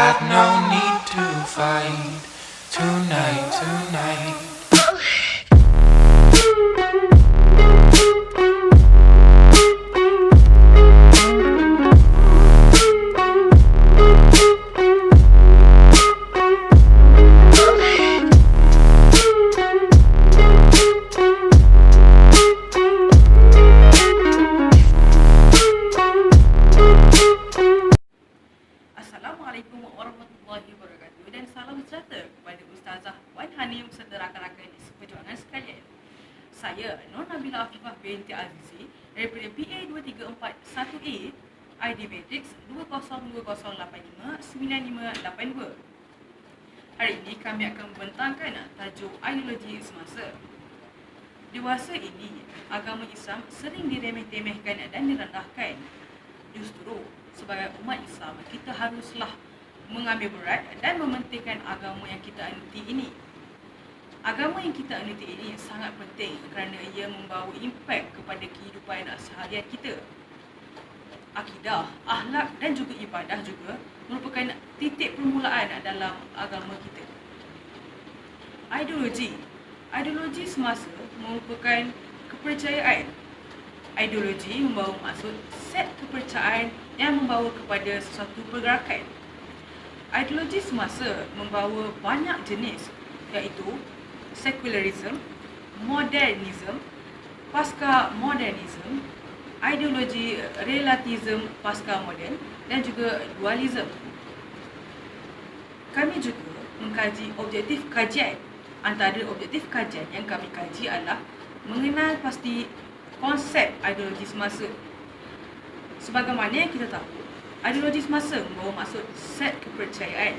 got no need to fight tonight. Assalamualaikum warahmatullahi wabarakatuh dan salam sejahtera kepada Ustazah Wan Hanim serta rakan-rakan seperjuangan sekalian. Saya Nur Nabila Afifah binti Azizi daripada PA 2341A, ID Matrix 2020859582. Hari ini kami akan membentangkan tajuk ideologi semasa. Dewasa ini, agama Islam sering diremeh-temehkan dan direndahkan. Justru, sebagai umat Islam, kita haruslah mengambil berat dan mementingkan agama yang kita anuti ini. Agama yang kita anuti ini sangat penting kerana ia membawa impak kepada kehidupan seharian kita. Akidah, akhlak dan juga ibadah juga merupakan titik permulaan dalam agama kita. Ideologi semasa merupakan kepercayaan. Ideologi membawa maksud set kepercayaan yang membawa kepada sesuatu pergerakan. Ideologi semasa membawa banyak jenis, iaitu secularism, modernism, pasca modernism, ideologi relativism pasca moden dan juga dualism. Kami juga mengkaji objektif kajian. Antara objektif kajian yang kami kaji adalah mengenal pasti konsep ideologi semasa. Sebagaimana yang kita tahu, ideologi semasa membawa maksud set kepercayaan.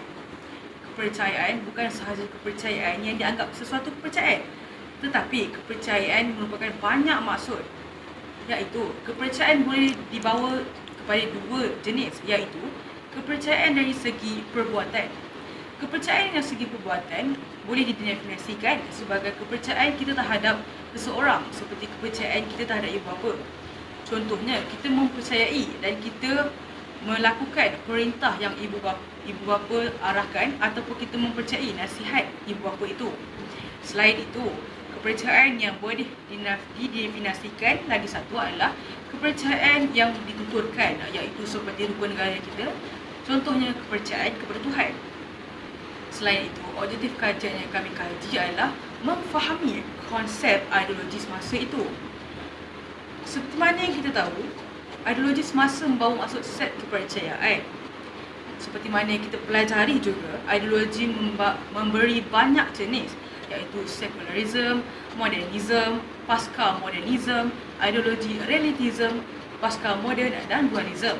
Kepercayaan bukan sahaja kepercayaan yang dianggap sesuatu kepercayaan, tetapi kepercayaan merupakan banyak maksud, iaitu kepercayaan boleh dibawa kepada dua jenis, iaitu kepercayaan dari segi perbuatan. Kepercayaan dari segi perbuatan boleh didefinisikan sebagai kepercayaan kita terhadap seseorang, seperti kepercayaan kita terhadap ibu bapa. Contohnya, kita mempercayai dan kita melakukan perintah yang ibu bapa arahkan, ataupun kita mempercayai nasihat ibu bapa itu. Selain itu, kepercayaan yang boleh didefinisikan lagi satu adalah kepercayaan yang dituturkan, iaitu seperti rukun negara kita. Contohnya, kepercayaan kepada Tuhan. Selain itu, objektif kajian yang kami kaji adalah memfahami konsep ideologi semasa itu. Seperti mana yang kita tahu, ideologi semasa membawa maksud set kepercayaan. Seperti mana yang kita pelajari juga, ideologi memberi banyak jenis, iaitu secularism, modernism, pasca modernism, ideologi relativism, pasca modern dan dualism.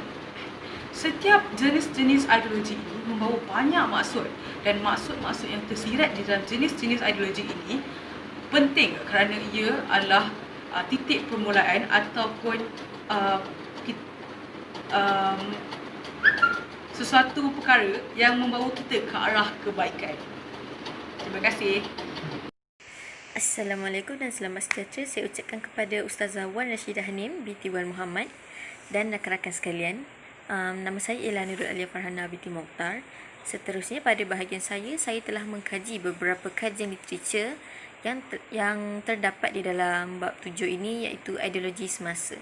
Setiap jenis-jenis ideologi ini membawa banyak maksud, dan maksud-maksud yang tersirat di dalam jenis-jenis ideologi ini penting kerana ia adalah titik permulaan ataupun sesuatu perkara yang membawa kita ke arah kebaikan. Terima kasih. Assalamualaikum dan selamat sejahtera saya ucapkan kepada Ustazah Wan Rashidah Hanim binti Wan Muhammad dan rakan-rakan sekalian. Nama saya ialah Nurul Alia Farhana binti Mokhtar. Seterusnya pada bahagian saya telah mengkaji beberapa kajian literature yang terdapat di dalam bab 7 ini, iaitu ideologi semasa.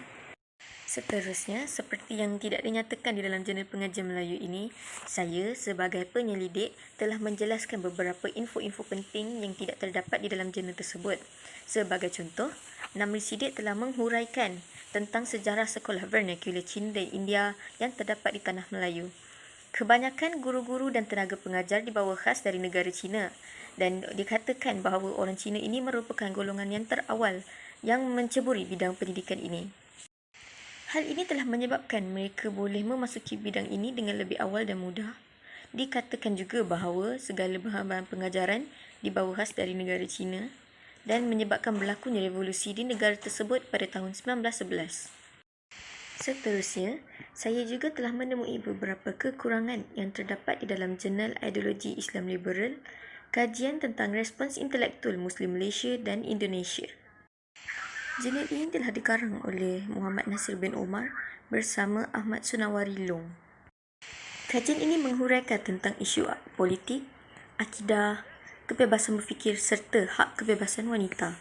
Seterusnya, seperti yang tidak dinyatakan di dalam jurnal pengajian Melayu ini, saya sebagai penyelidik telah menjelaskan beberapa info-info penting yang tidak terdapat di dalam jurnal tersebut. Sebagai contoh, Namri Sidik telah menghuraikan tentang sejarah sekolah vernacular Cina dan India yang terdapat di tanah Melayu. Kebanyakan guru-guru dan tenaga pengajar dibawa khas dari negara Cina, dan dikatakan bahawa orang Cina ini merupakan golongan yang terawal yang menceburi bidang pendidikan ini. Hal ini telah menyebabkan mereka boleh memasuki bidang ini dengan lebih awal dan mudah. Dikatakan juga bahawa segala bahan-bahan pengajaran dibawa khas dari negara Cina dan menyebabkan berlakunya revolusi di negara tersebut pada tahun 1911. Seterusnya, saya juga telah menemui beberapa kekurangan yang terdapat di dalam jurnal Ideologi Islam Liberal, kajian tentang respons intelektual Muslim Malaysia dan Indonesia. Jurnal ini telah dikarang oleh Muhammad Nasir bin Omar bersama Ahmad Sunawari Long. Kajian ini menghuraikan tentang isu politik, akidah, kebebasan berfikir serta hak kebebasan wanita.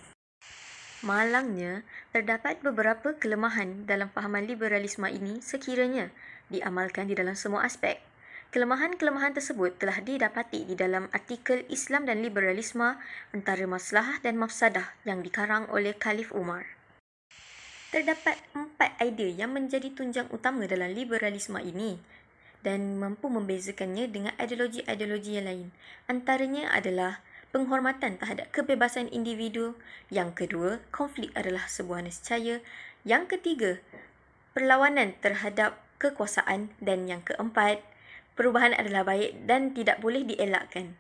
Malangnya, terdapat beberapa kelemahan dalam fahaman liberalisme ini sekiranya diamalkan di dalam semua aspek. Kelemahan-kelemahan tersebut telah didapati di dalam artikel Islam dan Liberalisme antara maslahah dan mafsadah yang dikarang oleh Khalif Umar. Terdapat 4 idea yang menjadi tunjang utama dalam liberalisme ini dan mampu membezakannya dengan ideologi-ideologi yang lain. Antaranya adalah penghormatan terhadap kebebasan individu. Yang kedua, konflik adalah sebuah nescaya. Yang ketiga, perlawanan terhadap kekuasaan. Dan yang keempat, perubahan adalah baik dan tidak boleh dielakkan.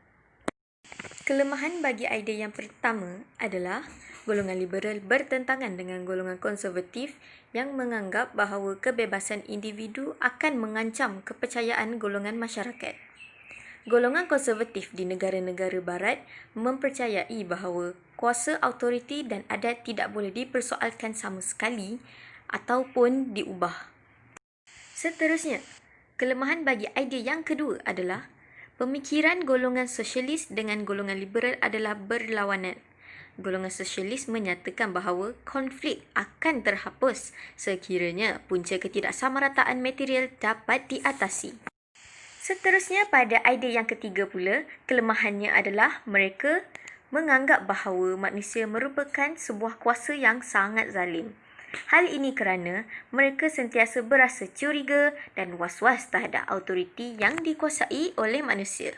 Kelemahan bagi idea yang pertama adalah golongan liberal bertentangan dengan golongan konservatif yang menganggap bahawa kebebasan individu akan mengancam kepercayaan golongan masyarakat. Golongan konservatif di negara-negara barat mempercayai bahawa kuasa autoriti dan adat tidak boleh dipersoalkan sama sekali ataupun diubah. Seterusnya, kelemahan bagi idea yang kedua adalah pemikiran golongan sosialis dengan golongan liberal adalah berlawanan. Golongan sosialis menyatakan bahawa konflik akan terhapus sekiranya punca ketidaksamarataan material dapat diatasi. Seterusnya, pada idea yang ketiga pula, kelemahannya adalah mereka menganggap bahawa manusia merupakan sebuah kuasa yang sangat zalim. Hal ini kerana mereka sentiasa berasa curiga dan was-was terhadap autoriti yang dikuasai oleh manusia.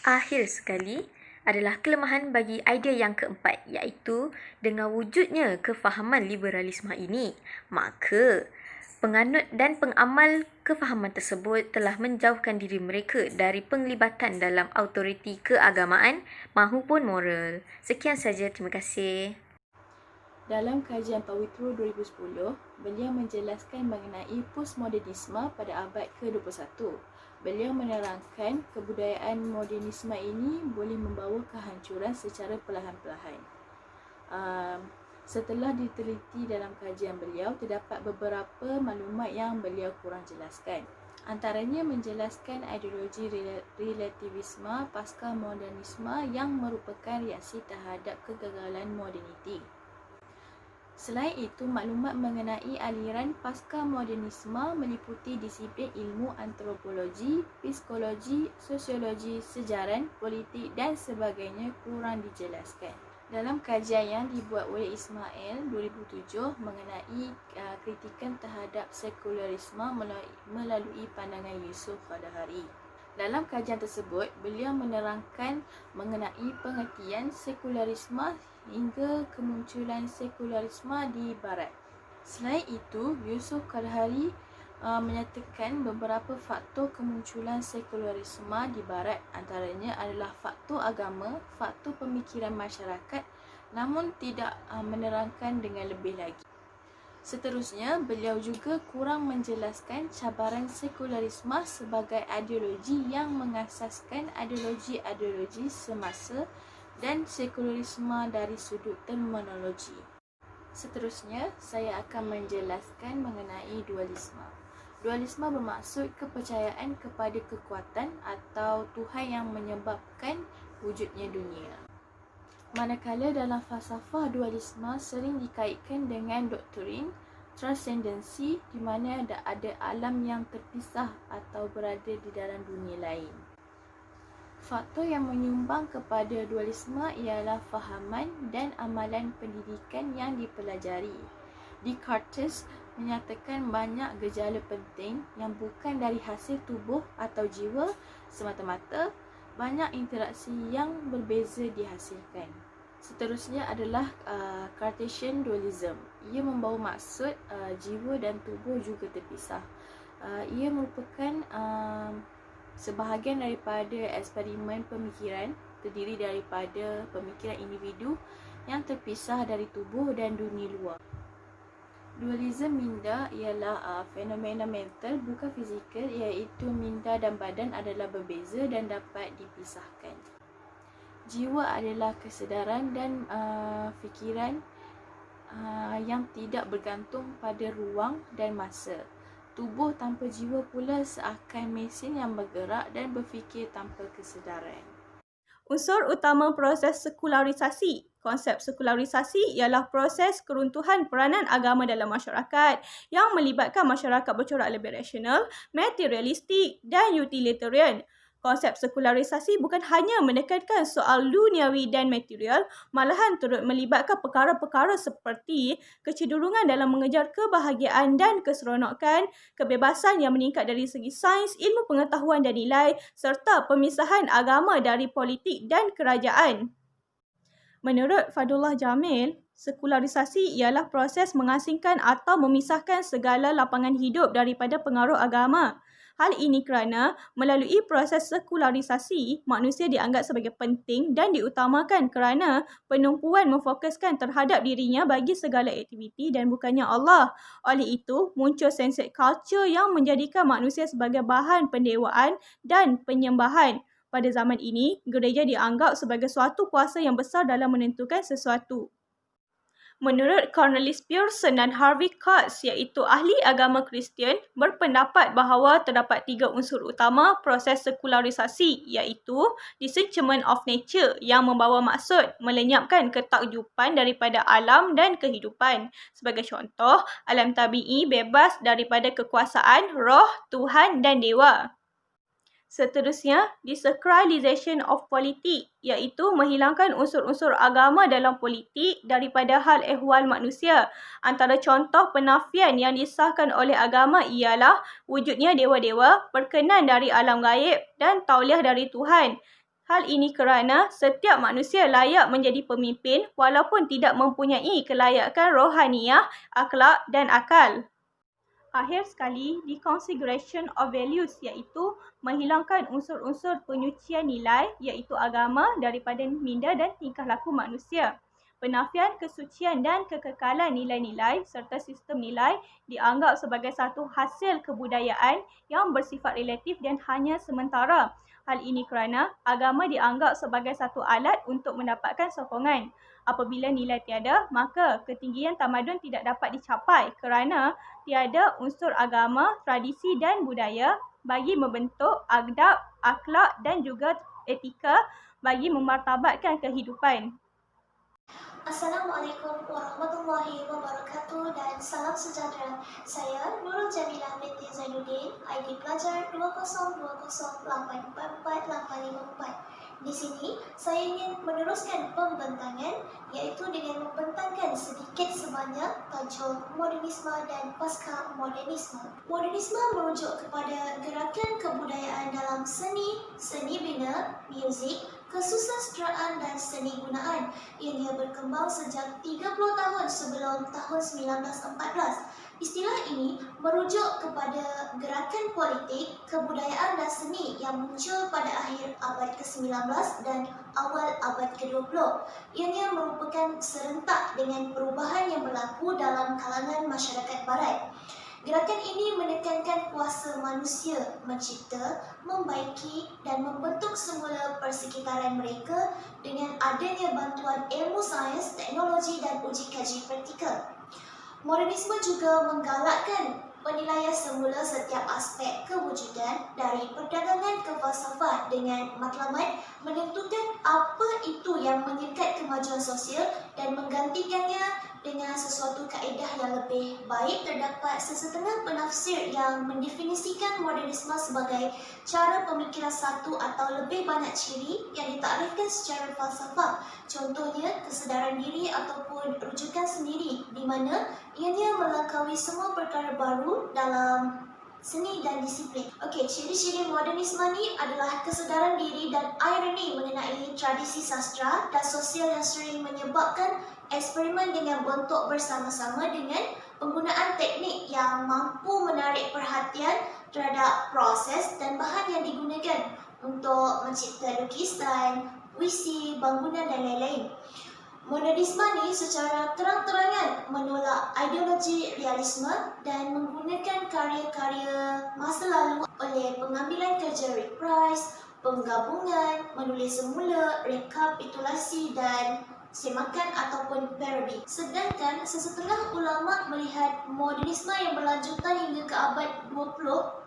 Akhir sekali adalah kelemahan bagi idea yang keempat, iaitu dengan wujudnya kefahaman liberalisme ini, maka penganut dan pengamal kefahaman tersebut telah menjauhkan diri mereka dari penglibatan dalam autoriti keagamaan mahupun moral. Sekian saja, terima kasih. Dalam kajian Pak Witro 2010, beliau menjelaskan mengenai postmodernisme pada abad ke-21. Beliau menerangkan kebudayaan modernisme ini boleh membawa kehancuran secara perlahan-lahan. Setelah diteliti dalam kajian beliau, terdapat beberapa maklumat yang beliau kurang jelaskan. Antaranya menjelaskan ideologi relativisme pasca modernisme yang merupakan reaksi terhadap kegagalan moderniti. Selain itu, maklumat mengenai aliran pasca modernisme meliputi disiplin ilmu antropologi, psikologi, sosiologi, sejarah, politik dan sebagainya kurang dijelaskan. Dalam kajian yang dibuat oleh Ismail 2007 mengenai kritikan terhadap sekularisme melalui pandangan Yusof Qadahari. Dalam kajian tersebut, beliau menerangkan mengenai pengertian sekularisme hingga kemunculan sekularisme di Barat. Selain itu, Yusof Qadahari menyatakan beberapa faktor kemunculan sekularisme di Barat, antaranya adalah faktor agama, faktor pemikiran masyarakat, namun tidak menerangkan dengan lebih lagi. Seterusnya, beliau juga kurang menjelaskan cabaran sekularisme sebagai ideologi yang mengasaskan ideologi-ideologi semasa dan sekularisme dari sudut terminologi. Seterusnya, saya akan menjelaskan mengenai dualisme. Dualisme bermaksud kepercayaan kepada kekuatan atau Tuhan yang menyebabkan wujudnya dunia. Manakala dalam falsafah dualisme sering dikaitkan dengan doktrin transcendensi di mana ada alam yang terpisah atau berada di dalam dunia lain. Faktor yang menyumbang kepada dualisme ialah fahaman dan amalan pendidikan yang dipelajari. Descartes menyatakan banyak gejala penting yang bukan dari hasil tubuh atau jiwa semata-mata, banyak interaksi yang berbeza dihasilkan. Seterusnya adalah Cartesian dualism. Ia membawa maksud jiwa dan tubuh juga terpisah. Ia merupakan sebahagian daripada eksperimen pemikiran terdiri daripada pemikiran individu yang terpisah dari tubuh dan dunia luar. Dualisme minda ialah fenomena mental bukan fizikal, iaitu minda dan badan adalah berbeza dan dapat dipisahkan. Jiwa adalah kesedaran dan fikiran yang tidak bergantung pada ruang dan masa. Tubuh tanpa jiwa pula seakan mesin yang bergerak dan berfikir tanpa kesedaran. Unsur utama proses sekularisasi. Konsep sekularisasi ialah proses keruntuhan peranan agama dalam masyarakat yang melibatkan masyarakat bercorak lebih rasional, materialistik dan utilitarian. Konsep sekularisasi bukan hanya menekankan soal duniawi dan material, malahan turut melibatkan perkara-perkara seperti kecenderungan dalam mengejar kebahagiaan dan keseronokan, kebebasan yang meningkat dari segi sains, ilmu pengetahuan dan nilai, serta pemisahan agama dari politik dan kerajaan. Menurut Fadullah Jamil, sekularisasi ialah proses mengasingkan atau memisahkan segala lapangan hidup daripada pengaruh agama. Hal ini kerana melalui proses sekularisasi, manusia dianggap sebagai penting dan diutamakan kerana penumpuan memfokuskan terhadap dirinya bagi segala aktiviti dan bukannya Allah. Oleh itu, muncul sunset culture yang menjadikan manusia sebagai bahan pendewaan dan penyembahan. Pada zaman ini, gereja dianggap sebagai suatu kuasa yang besar dalam menentukan sesuatu. Menurut Cornelis Pearson dan Harvey Katz, iaitu ahli agama Kristian, berpendapat bahawa terdapat 3 unsur utama proses sekularisasi, iaitu disenchantment of nature yang membawa maksud melenyapkan ketakjupan daripada alam dan kehidupan. Sebagai contoh, alam tabi'i bebas daripada kekuasaan roh, Tuhan dan dewa. Seterusnya, desacralization of politik, iaitu menghilangkan unsur-unsur agama dalam politik daripada hal ehwal manusia. Antara contoh penafian yang disahkan oleh agama ialah wujudnya dewa-dewa, perkenan dari alam gaib dan tauliah dari Tuhan. Hal ini kerana setiap manusia layak menjadi pemimpin walaupun tidak mempunyai kelayakan rohaniah, akhlak dan akal. Akhir sekali, deconfiguration of values iaitu menghilangkan unsur-unsur penyucian nilai iaitu agama daripada minda dan tingkah laku manusia. Penafian kesucian dan kekekalan nilai-nilai serta sistem nilai dianggap sebagai satu hasil kebudayaan yang bersifat relatif dan hanya sementara. Hal ini kerana agama dianggap sebagai satu alat untuk mendapatkan sokongan. Apabila nilai tiada, maka ketinggian tamadun tidak dapat dicapai kerana tiada unsur agama, tradisi dan budaya bagi membentuk adab, akhlak dan juga etika bagi memartabatkan kehidupan. Assalamualaikum warahmatullahi wabarakatuh dan salam sejahtera. Saya Nurul Jamilah binti Zainuddin, ID pelajar 20208448554. Di sini, saya ingin meneruskan pembentangan iaitu dengan membentangkan sedikit sebanyak tajuk modernisme dan pasca modernisme. Modernisme merujuk kepada gerakan kebudayaan dalam seni, seni bina, muzik, kesusastraan dan seni gunaan yang berkembang sejak 30 tahun sebelum tahun 1914. Istilah ini merujuk kepada gerakan politik, kebudayaan dan seni yang muncul pada akhir abad ke-19 dan awal abad ke-20. Ianya merupakan serentak dengan perubahan yang berlaku dalam kalangan masyarakat barat. Gerakan ini menekankan kuasa manusia mencipta, membaiki dan membentuk semula persekitaran mereka dengan adanya bantuan ilmu sains, teknologi dan uji kaji praktikal. Modernisme juga menggalakkan penilaian semula setiap aspek kewujudan dari perdagangan ke falsafah dengan matlamat menentukan apa itu yang menyekat kemajuan sosial dan menggantikannya dengan sesuatu kaedah yang lebih baik. Terdapat sesetengah penafsir yang mendefinisikan modernisme sebagai cara pemikiran satu atau lebih banyak ciri yang ditakrifkan secara falsafah. Contohnya, kesedaran diri ataupun rujukan sendiri di mana ianya melangkaui semua perkara baru dalam seni dan disiplin. Okey, ciri-ciri modernisme ni adalah kesedaran diri dan ironi mengenai tradisi sastra dan sosial yang sering menyebabkan eksperimen dengan bentuk bersama-sama dengan penggunaan teknik yang mampu menarik perhatian terhadap proses dan bahan yang digunakan untuk mencipta lukisan, puisi, bangunan dan lain-lain. Modernisme ni secara terang-terangan menolak ideologi realisme dan menggunakan karya-karya masa lalu oleh pengambilan kerja Rick Price, penggabungan, menulis semula, rekapitulasi dan semakan ataupun parodi. Sedangkan sesetengah ulama melihat modernisme yang berlanjutan hingga ke abad 20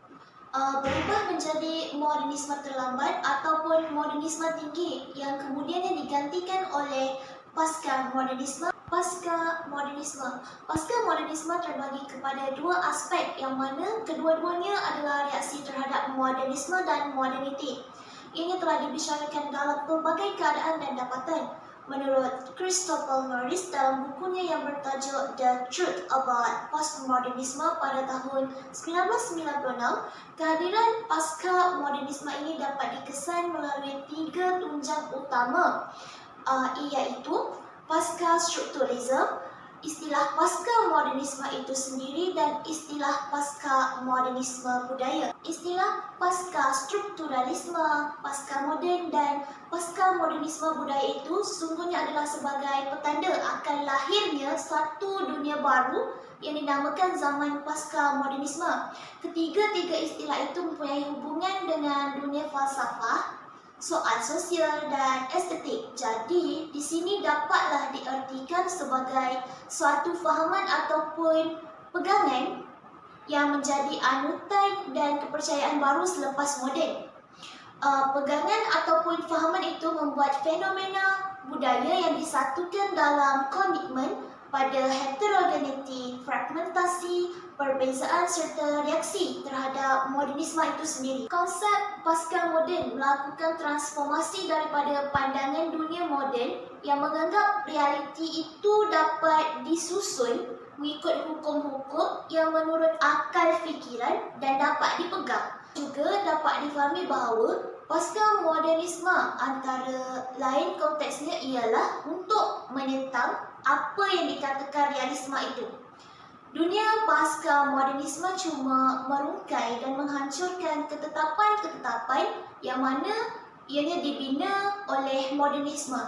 berubah menjadi modernisme terlambat ataupun modernisme tinggi yang kemudiannya digantikan oleh pasca modernisme. Pasca modernisme terbagi kepada dua aspek yang mana kedua-duanya adalah reaksi terhadap modernisme dan moderniti. Ini telah dibicarakan dalam pelbagai keadaan dan dapatan. Menurut Christopher Norris dalam bukunya yang bertajuk The Truth About Postmodernism pada tahun 1996, kehadiran pasca modernisme ini dapat dikesan melalui 3 tunjang utama, iaitu pasca strukturalisme, istilah pasca modernisme itu sendiri dan istilah pasca modernisme budaya. Istilah pasca strukturalisme, pasca moden dan pasca modernisme budaya itu sesungguhnya adalah sebagai petanda akan lahirnya satu dunia baru yang dinamakan zaman pasca modernisme. Ketiga-tiga istilah itu mempunyai hubungan dengan dunia falsafah, soal sosial dan estetik. Jadi, di sini dapatlah diartikan sebagai suatu fahaman ataupun pegangan yang menjadi anutan dan kepercayaan baru selepas moden. Pegangan ataupun fahaman itu membuat fenomena budaya yang disatukan dalam komitmen pada heterogeneiti, fragmentasi, perbezaan serta reaksi terhadap modernisme itu sendiri. Konsep pasca moden melakukan transformasi daripada pandangan dunia moden yang menganggap realiti itu dapat disusun mengikut hukum-hukum yang menurut akal fikiran dan dapat dipegang. Juga dapat difahami bahawa pasca modernisme antara lain konteksnya ialah untuk menentang apa yang dikatakan realisme itu. Dunia pasca modernisme cuma merungkai dan menghancurkan ketetapan-ketetapan yang mana ianya dibina oleh modernisme.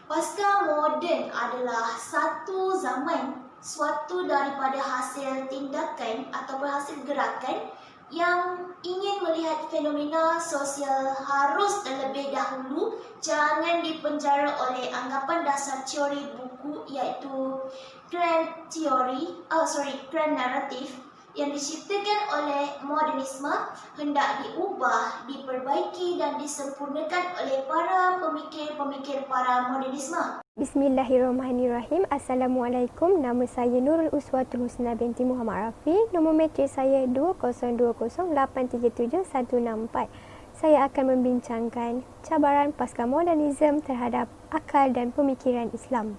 Pasca moden adalah satu zaman, suatu daripada hasil tindakan ataupun hasil gerakan yang ingin melihat fenomena sosial harus terlebih dahulu jangan dipenjara oleh anggapan dasar teori buku iaitu grand narrative yang diciptakan oleh modernisme hendak diubah, diperbaiki dan disempurnakan oleh para pemikir-pemikir para modernisme. Bismillahirrahmanirrahim. Assalamualaikum. Nama saya Nurul Uswatul Husna binti Muhammad Rafi. Nombor matrik saya 2020837164. Saya akan membincangkan cabaran pasca modernisme terhadap akal dan pemikiran Islam.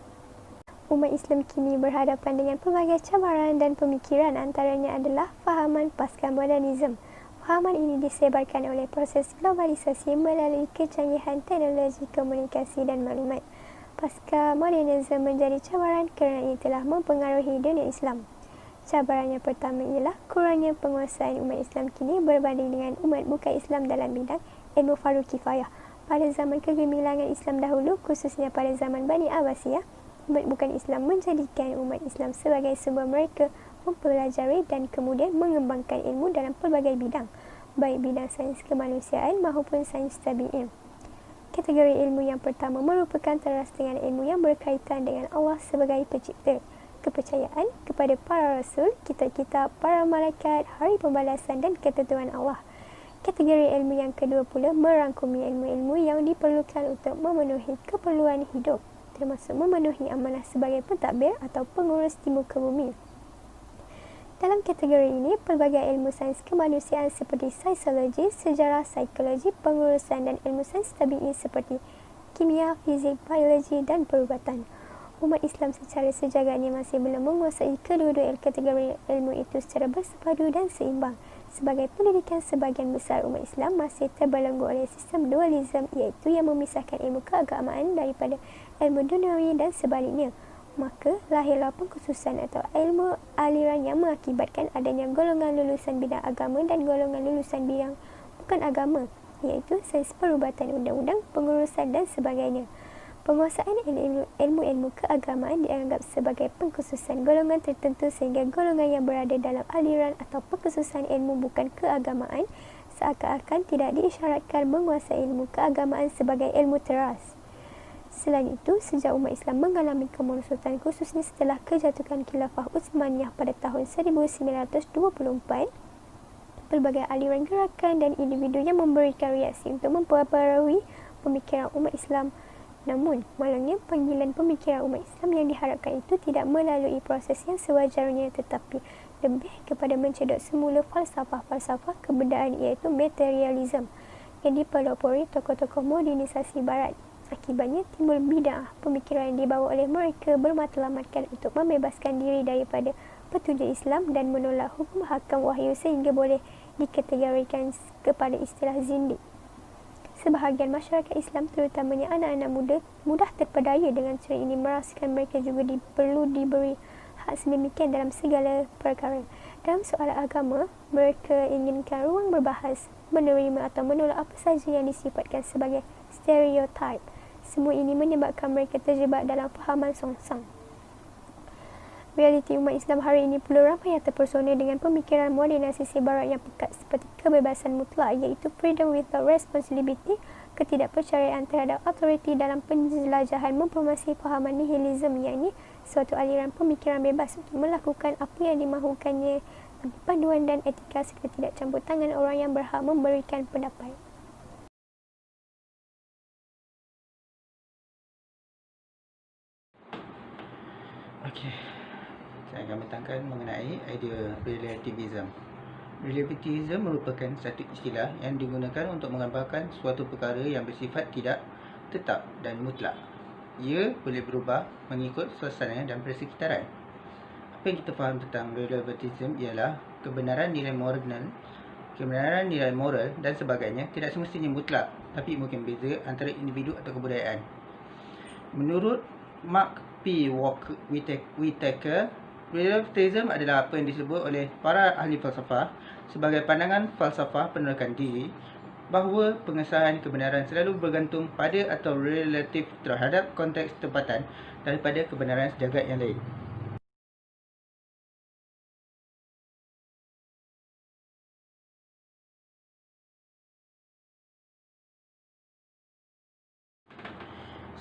Umat Islam kini berhadapan dengan pelbagai cabaran dan pemikiran, antaranya adalah fahaman pasca modernisme. Fahaman ini disebarkan oleh proses globalisasi melalui kecanggihan teknologi komunikasi dan maklumat. Pasca modernisme menjadi cabaran kerana ia telah mempengaruhi dunia Islam. Cabaran yang pertama ialah kurangnya penguasaan umat Islam kini berbanding dengan umat bukan Islam dalam bidang ilmu fardu kifayah. Pada zaman kegemilangan Islam dahulu, khususnya pada zaman Bani Abbasiyah, umat bukan Islam menjadikan umat Islam sebagai sumber mereka mempelajari dan kemudian mengembangkan ilmu dalam pelbagai bidang, baik bidang sains kemanusiaan maupun sains tabi'in. Kategori ilmu yang pertama merupakan teras dengan ilmu yang berkaitan dengan Allah sebagai pencipta, kepercayaan kepada para rasul, kitab-kitab, para malaikat, hari pembalasan dan ketentuan Allah. Kategori ilmu yang kedua pula merangkumi ilmu-ilmu yang diperlukan untuk memenuhi keperluan hidup, termasuk memenuhi amanah sebagai pentadbir atau pengurus di muka bumi. Dalam kategori ini, pelbagai ilmu sains kemanusiaan seperti sosiologi, sejarah, psikologi, pengurusan dan ilmu sains tabi'i seperti kimia, fizik, biologi dan perubatan. Umat Islam secara sejagatnya masih belum menguasai kedua-dua kategori ilmu itu secara bersepadu dan seimbang. Sebagai pendidikan, sebahagian besar umat Islam masih terbelenggu oleh sistem dualisme, iaitu yang memisahkan ilmu keagamaan daripada ilmu duniawi dan sebaliknya. Maka, lahirlah pengkhususan atau ilmu aliran yang mengakibatkan adanya golongan lulusan bidang agama dan golongan lulusan bidang bukan agama, iaitu sains perubatan, undang-undang, pengurusan dan sebagainya. Penguasaan ilmu-ilmu keagamaan dianggap sebagai pengkhususan golongan tertentu sehingga golongan yang berada dalam aliran atau pengkhususan ilmu bukan keagamaan seakan-akan tidak diisyaratkan menguasai ilmu keagamaan sebagai ilmu teras. Selain itu, sejak umat Islam mengalami kemerosotan khususnya setelah kejatuhan Khilafah Utsmaniyah pada tahun 1924, pelbagai aliran gerakan dan individu yang memberikan reaksi untuk memperbarui pemikiran umat Islam. Namun, malangnya panggilan pemikiran umat Islam yang diharapkan itu tidak melalui proses yang sewajarnya tetapi lebih kepada mencedok semula falsafah-falsafah kebendaan iaitu materialism yang dipelopori tokoh-tokoh modernisasi barat. Akibatnya timbul bid'ah, pemikiran yang dibawa oleh mereka bermatlamatkan untuk membebaskan diri daripada petunjuk Islam dan menolak hukum hakam wahyu sehingga boleh dikategorikan kepada istilah zindik. Sebahagian masyarakat Islam terutamanya anak-anak muda mudah terpedaya dengan cara ini merasakan mereka juga perlu diberi hak sedemikian dalam segala perkara. Dalam soalan agama, mereka inginkan ruang berbahas, menerima atau menolak apa sahaja yang disifatkan sebagai stereotip. Semua ini menyebabkan mereka terjebak dalam fahaman songsang. Realiti umat Islam hari ini perlu ramai yang terpersona dengan pemikiran modernisasi barat yang pekat seperti kebebasan mutlak iaitu freedom without responsibility, ketidakpercayaan terhadap autoriti dalam penjelajahan mempromasi fahaman nihilism yakni suatu aliran pemikiran bebas untuk melakukan apa yang dimahukannya tanpa panduan dan etika serta tidak campur tangan orang yang berhak memberikan pendapat. Okey, saya akan mentangkan mengenai idea relativism. Relativism merupakan satu istilah yang digunakan untuk menggambarkan suatu perkara yang bersifat tidak tetap dan mutlak. Ia boleh berubah mengikut suasana dan persekitaran. Apa yang kita faham tentang relativism ialah kebenaran nilai moral dan sebagainya tidak semestinya mutlak, tapi mungkin beza antara individu atau kebudayaan. Menurut Mark P. Whitaker, relativism adalah apa yang disebut oleh para ahli falsafah sebagai pandangan falsafah penolakan diri bahawa pengesahan kebenaran selalu bergantung pada atau relatif terhadap konteks tempatan daripada kebenaran sejagat yang lain.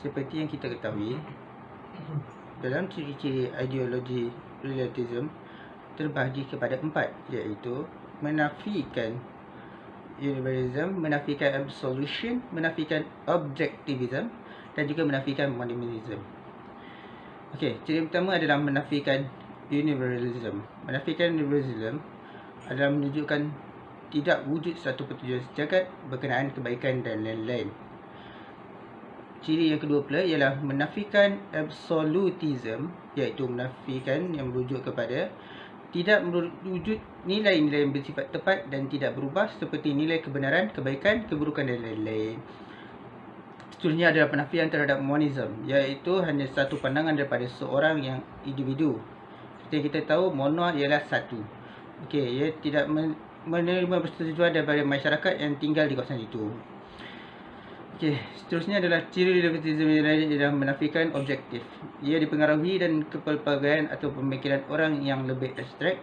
Seperti yang kita ketahui, dalam ciri-ciri ideologi relativism terbahagi kepada 4, iaitu menafikan universalism, menafikan absolution, menafikan objectivism dan juga menafikan monism. Okey, ciri pertama adalah menafikan universalism. Menafikan universalism adalah menunjukkan tidak wujud satu petunjuk sejagat berkenaan kebaikan dan lain-lain. Ciri yang kedua pula ialah menafikan absolutism, iaitu menafikan yang merujuk kepada tidak wujud nilai-nilai yang bersifat tepat dan tidak berubah seperti nilai kebenaran, kebaikan, keburukan dan lain-lain. Seterusnya adalah penafian terhadap monism, iaitu hanya satu pandangan daripada seorang yang individu. Seperti yang kita tahu, mono ialah satu. Okey, ia tidak menerima persetujuan daripada masyarakat yang tinggal di kawasan itu. Okey, seterusnya adalah ciri relativism ialah menafikan objektif. Ia dipengaruhi dan kepelbagaian atau pemikiran orang yang lebih abstrak.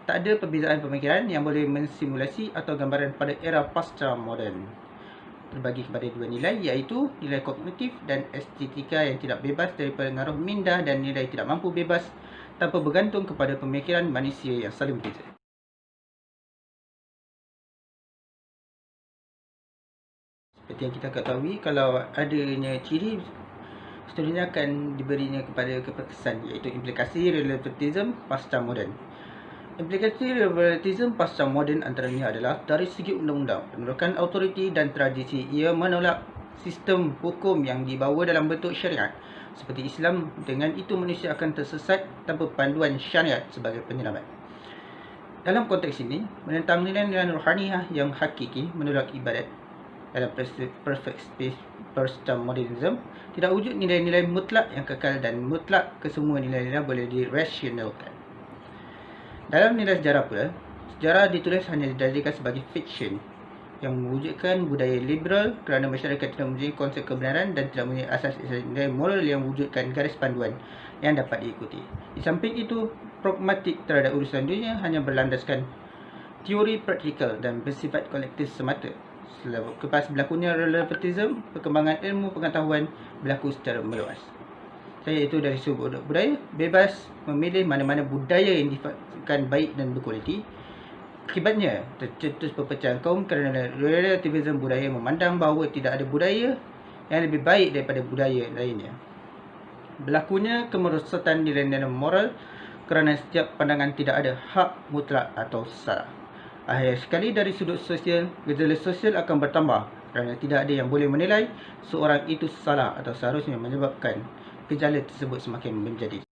Tak ada perbezaan pemikiran yang boleh mensimulasi atau gambaran pada era pasca moden. Terbagi kepada dua nilai, iaitu nilai kognitif dan estetika yang tidak bebas daripada pengaruh minda dan nilai tidak mampu bebas tanpa bergantung kepada pemikiran manusia yang saling berbeza. Seperti yang kita ketahui, kalau adanya ciri, seterusnya akan diberinya kepada kesan, iaitu implikasi relativism pasca moden. Implikasi relativism pasca moden antaranya adalah dari segi undang-undang, penolakan autoriti dan tradisi. Ia menolak sistem hukum yang dibawa dalam bentuk syariat seperti Islam. Dengan itu manusia akan tersesat tanpa panduan syariat sebagai penyelamat. Dalam konteks ini, menentang nilai-nilai rohaniah yang hakiki, menolak ibadat. Dalam perfect space postmodernism, tidak wujud nilai-nilai mutlak yang kekal dan mutlak kesemua nilai-nilai boleh dirasionalkan. Dalam nilai sejarah pula, sejarah ditulis hanya dijadikan sebagai fiction yang mewujudkan budaya liberal kerana masyarakat tidak mempunyai konsep kebenaran dan tidak mempunyai asas nilai moral yang mewujudkan garis panduan yang dapat diikuti. Di samping itu, pragmatik terhadap urusan dunia hanya berlandaskan teori praktikal dan bersifat kolektif semata. Lepas berlakunya relativism, perkembangan ilmu pengetahuan berlaku secara meluas. Iaitu dari sudut budaya, bebas memilih mana-mana budaya yang difatkan baik dan berkualiti. Akibatnya, tercetus perpecahan kaum kerana relativism budaya memandang bahawa tidak ada budaya yang lebih baik daripada budaya lainnya. Berlakunya kemerosotan nilai-nilai moral kerana setiap pandangan tidak ada hak mutlak atau salah. Akhir sekali, dari sudut sosial, gejala sosial akan bertambah kerana tidak ada yang boleh menilai seorang itu salah atau seharusnya, menyebabkan gejala tersebut semakin menjadi